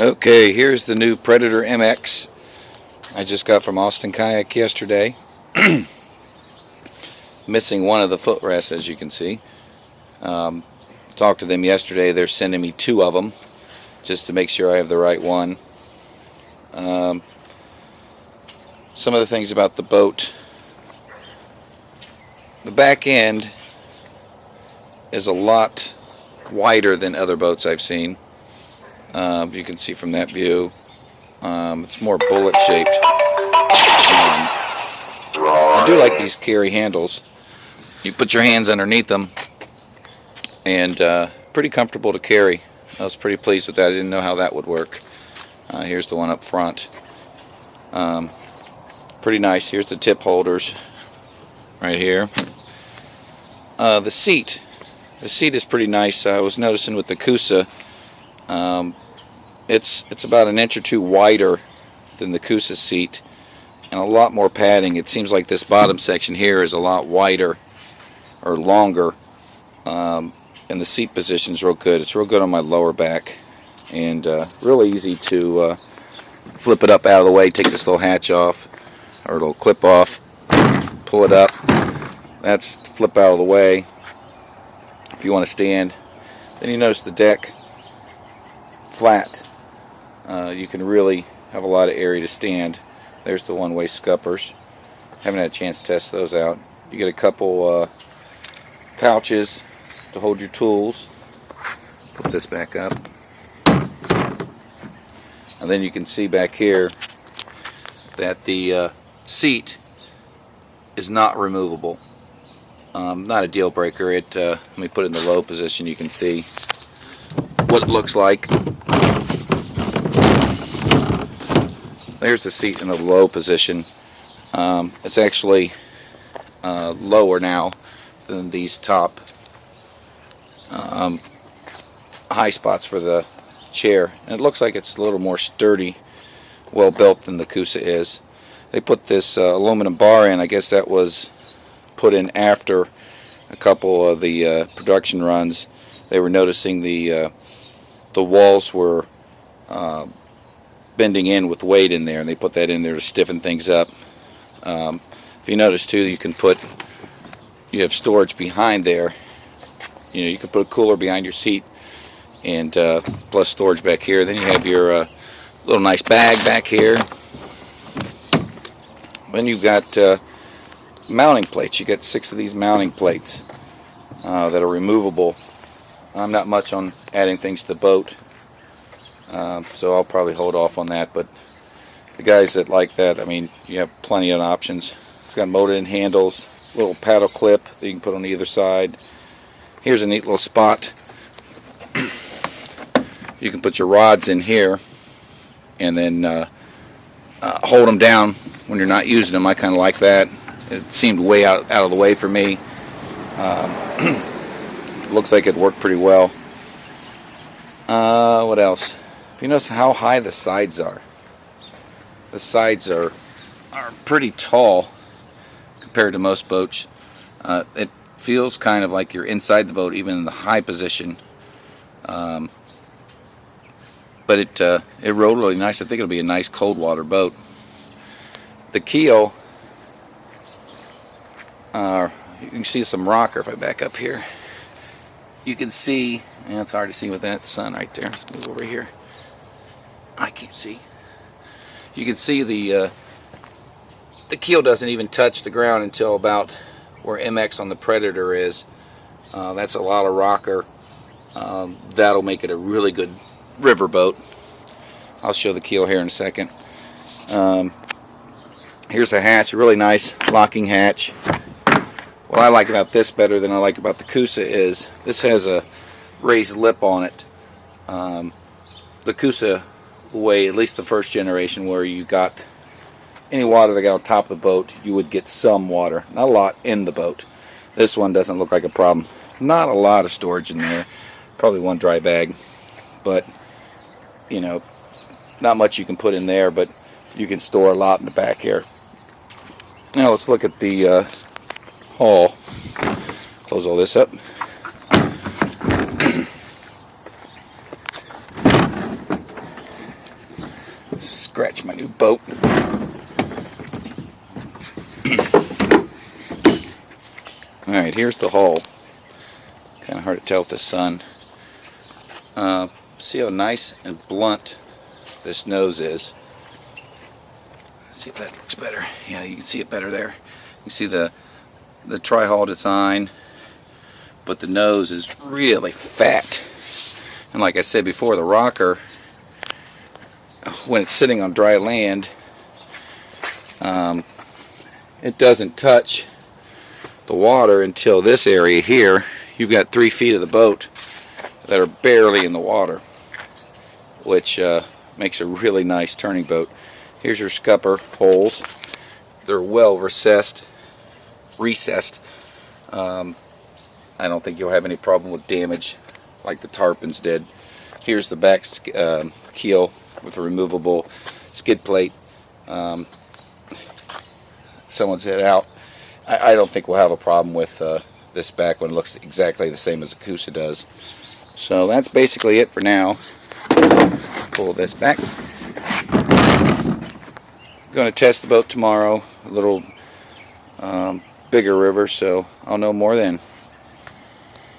Okay, here's the new Predator MX I just got from Austin Kayak yesterday. Missing one of the footrests, as you can see. Talked to them yesterday. They're sending me 2 of them just to make sure I have the right one. Some of the things about the boat. The back end is a lot wider than other boats I've seen. You can see from that view. It's more bullet shaped. I do like these carry handles. You put your hands underneath them, and pretty comfortable to carry. I was pretty pleased with that. I didn't know how that would work. Here's the one up front. Pretty nice. Here's the tip holders right here. The seat is pretty nice. I was noticing with the Coosa, it's about an inch or 2 wider than the Coosa seat, and a lot more padding. It seems like this bottom section here is a lot wider or longer, and the seat position is real good. It's real good on my lower back, and real easy to flip it up out of the way. Take this little hatch off, or little clip off, pull it up. That's to flip out of the way if you want to stand. Then you notice the deck flat. You can really have a lot of area to stand. There's the one-way scuppers. Haven't had a chance to test those out. You get a couple pouches to hold your tools. Put this back up. And then you can see back here that the seat is not removable. Not a deal breaker. Let me put it in the low position. You can see what it looks like. There's the seat in the low position. It's actually lower now than these top high spots for the chair, and it looks like it's a little more sturdy, well built than the Coosa is. They put this aluminum bar in. I guess that was put in after a couple of the production runs. They were noticing the walls were bending in with weight in there, and they put that in there to stiffen things up. If you notice too, you have storage behind there. You can put a cooler behind your seat, and plus storage back here. Then you have your little nice bag back here. Then you've got mounting plates. You got 6 of these mounting plates that are removable. I'm not much on adding things to the boat, so I'll probably hold off on that. But the guys that like that, I mean, you have plenty of options. It's got molded-in handles, little paddle clip that you can put on either side. Here's a neat little spot. You can put your rods in here and then hold them down when you're not using them. I kind of like that. It seemed way out of the way for me. Looks like it worked pretty well. What else? If you notice how high the sides are. The sides are pretty tall compared to most boats. It feels kind of like you're inside the boat, even in the high position. But it rode really nice. I think it'll be a nice cold water boat. The keel, you can see some rocker if I back up here. You can see, and it's hard to see with that sun right there. Let's move over here. I can't see. You can see the keel doesn't even touch the ground until about where MX on the Predator is. That's a lot of rocker. That'll make it a really good river boat. I'll show the keel here in a second. Here's the hatch, a really nice locking hatch. What I like about this better than I like about the Coosa is this has a raised lip on it. The Coosa way, at least the first generation, where you got any water that got on top of the boat, you would get some water, not a lot in the boat. This one doesn't look like a problem. Not a lot of storage in there, probably one dry bag, but not much you can put in there, but you can store a lot in the back here. Now let's look at the hull. Close all this up. scratch my new boat. Alright, here's the hull. Kind of hard to tell with the sun. See how nice and blunt this nose is. Let's see if that looks better. Yeah, you can see it better there. You see the tri-hull design, but the nose is really fat. And like I said before, the rocker, when it's sitting on dry land, it doesn't touch the water until this area here. You've got 3 feet of the boat that are barely in the water, which makes a really nice turning boat. Here's your scupper holes. They're well recessed. I don't think you'll have any problem with damage like the tarpons did. Here's the back keel with a removable skid plate. Someone's head out. I don't think we'll have a problem with this back one. It looks exactly the same as the Coosa does. So that's basically it for now. Pull this back. Going to test the boat tomorrow. A little bigger river, so I'll know more then.